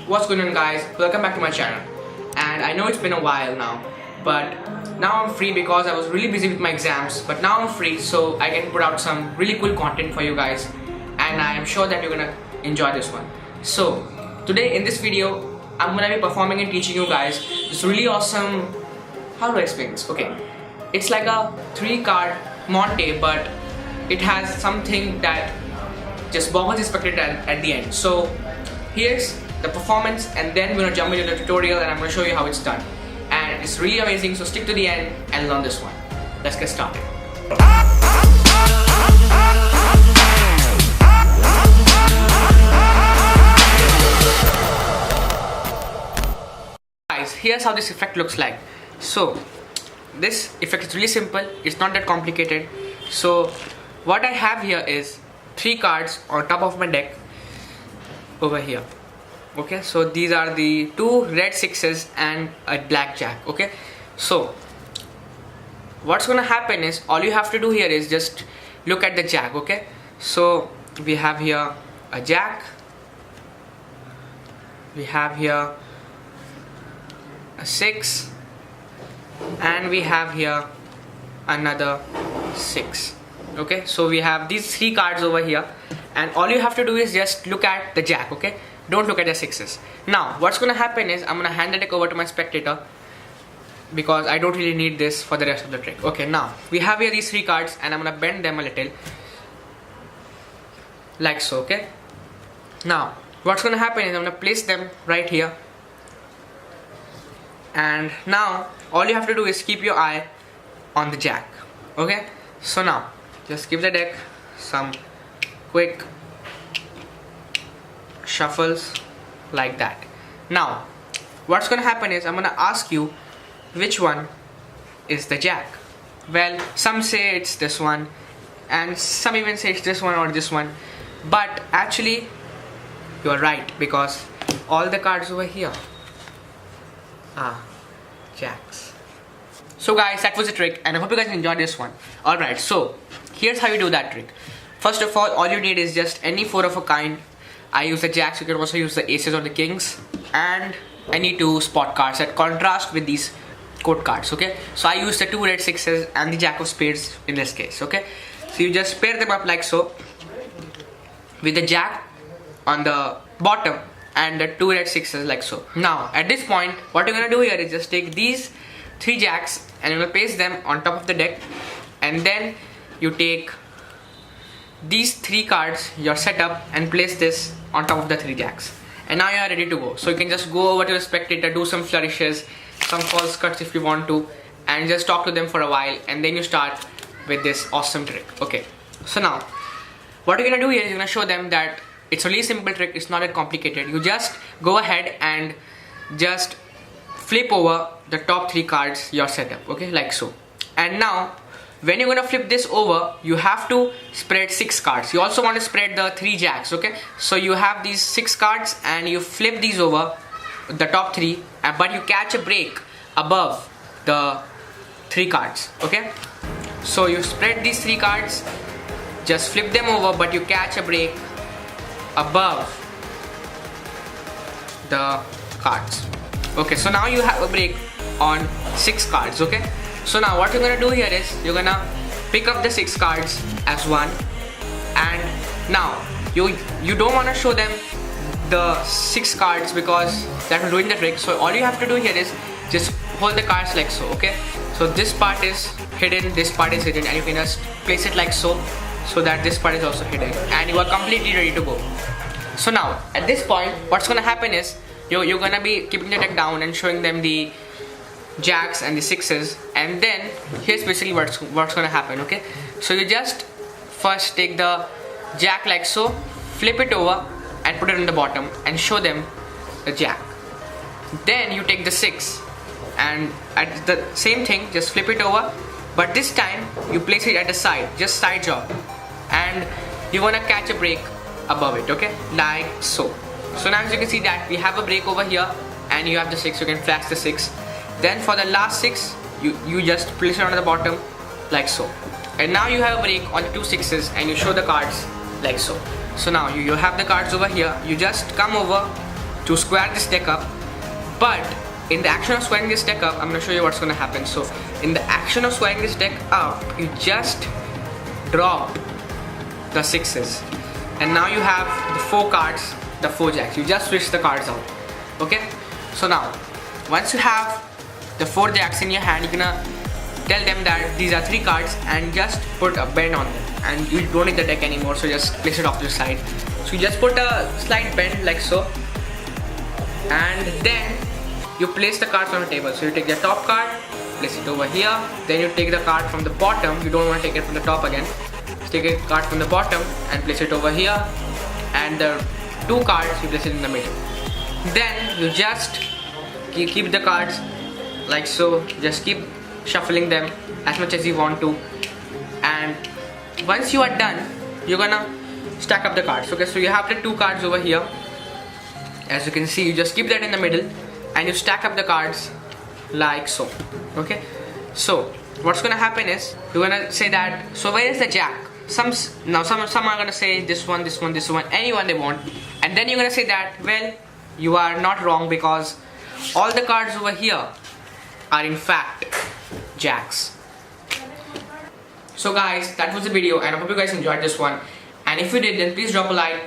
What's going on, guys? Welcome back to my channel. And I know it's been a while now, but now I'm free because I was really busy with my exams, but now I'm free so I can put out some really cool content for you guys, and I am sure that you're gonna enjoy this one. So today in this video I'm gonna be performing and teaching you guys this really awesome, how do I explain this? Okay, it's like a 3-card Monte, but it has something that just boggles the spectator at the end. So here's the performance, and then we're gonna jump into the tutorial and I'm gonna show you how it's done. And it's really amazing, so stick to the end and learn this one. Let's get started. Guys, here's how this effect looks like. So this effect is really simple, it's not that complicated. So what I have here is 3 cards on top of my deck over here. Okay, so these are the 2 red 6s and a black jack. Okay, so what's gonna happen is all you have to do here is just look at the jack. Okay, so we have here a jack, we have here a 6, and we have here another 6. Okay, so we have these 3 cards over here, and all you have to do is just look at the jack. Okay, don't look at the 6s. Now what's gonna happen is I'm gonna hand the deck over to my spectator because I don't really need this for the rest of the trick. Okay, now we have here these 3 cards and I'm gonna bend them a little like so. Okay, now what's gonna happen is I'm gonna place them right here, and now all you have to do is keep your eye on the jack. Okay, so now just give the deck some quick shuffles like that. Now what's gonna happen is I'm gonna ask you which one is the jack. Well, some say it's this one and some even say it's this one or this one, but actually you are right because all the cards over here are jacks. So guys, that was the trick and I hope you guys enjoyed this one. Alright, so here's how you do that trick. First of all you need is just any 4 of a kind. I use the jacks, you can also use the aces or the kings, and any 2 spot cards that contrast with these court cards. Okay, so I use the 2 red 6s and the jack of spades in this case. Okay, so you just pair them up like so, with the jack on the bottom and the 2 red 6s like so. Now at this point what you're gonna do here is just take these 3 jacks and you're gonna place them on top of the deck, and then you take these 3 cards, your setup, and place this on top of the 3 jacks, and now you are ready to go. So you can just go over to the spectator, do some flourishes, some false cuts if you want to, and just talk to them for a while, and then you start with this awesome trick. Okay, so now what you're gonna do here is you're gonna show them that it's a really simple trick, it's not that complicated. You just go ahead and just flip over the top 3 cards, your setup. Okay, like so. And now when you're gonna flip this over, you have to spread 6 cards. You also want to spread the 3 jacks. Okay, so you have these 6 cards and you flip these over the top 3, but you catch a break above the 3 cards. Okay, so you spread these 3 cards, just flip them over, but you catch a break above the cards. Okay, so now you have a break on 6 cards. Okay, so now what you're gonna do here is you're gonna pick up the 6 cards as one, and now you don't want to show them the 6 cards because that will ruin the trick. So all you have to do here is just hold the cards like so. Okay, so this part is hidden, this part is hidden, and you can just place it like so, so that this part is also hidden, and you are completely ready to go. So now at this point what's gonna happen is you're gonna be keeping the deck down and showing them the jacks and the 6s, and then here's basically what's gonna happen. Okay, so you just first take the jack like so, flip it over and put it on the bottom and show them the jack. Then you take the 6 and at the same thing just flip it over, but this time you place it at the side, just side job, and you wanna catch a break above it. Okay, like so. So now as you can see that we have a break over here and you have the 6, you can flash the 6. Then for the last 6 you just place it on the bottom like so, and now you have a break on the 2 6s and you show the cards like so. So now you have the cards over here, you just come over to square this deck up, but in the action of squaring this deck up, I'm going to show you what's going to happen. So in the action of squaring this deck up, you just drop the 6s, and now you have the 4 cards, the 4 jacks. You just switch the cards out. Okay, so now once you have the 4 jacks in your hand, you're gonna tell them that these are 3 cards and just put a bend on them, and you don't need the deck anymore, so just place it off to the side. So you just put a slight bend like so, and then you place the cards on the table. So you take the top card, place it over here, then you take the card from the bottom. You don't want to take it from the top again. Take a card from the bottom and place it over here, and the 2 cards you place it in the middle. Then you just keep the cards like so, just keep shuffling them as much as you want to, and once you are done, you're gonna stack up the cards. Okay, so you have the 2 cards over here. As you can see, you just keep that in the middle and you stack up the cards like so. Okay, so what's gonna happen is you're gonna say that, so where is the jack? Some are gonna say this one, this one, this one, anyone they want, and then you're gonna say that, well, you are not wrong, because all the cards over here are in fact jacks. So guys, that was the video, and I hope you guys enjoyed this one, and if you did, then please drop a like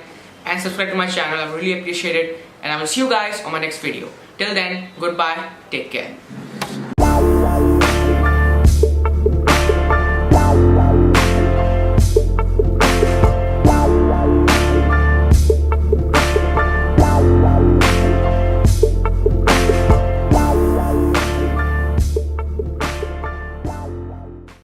and subscribe to my channel. I really appreciate it, and I will see you guys on my next video. Till then, goodbye, take care.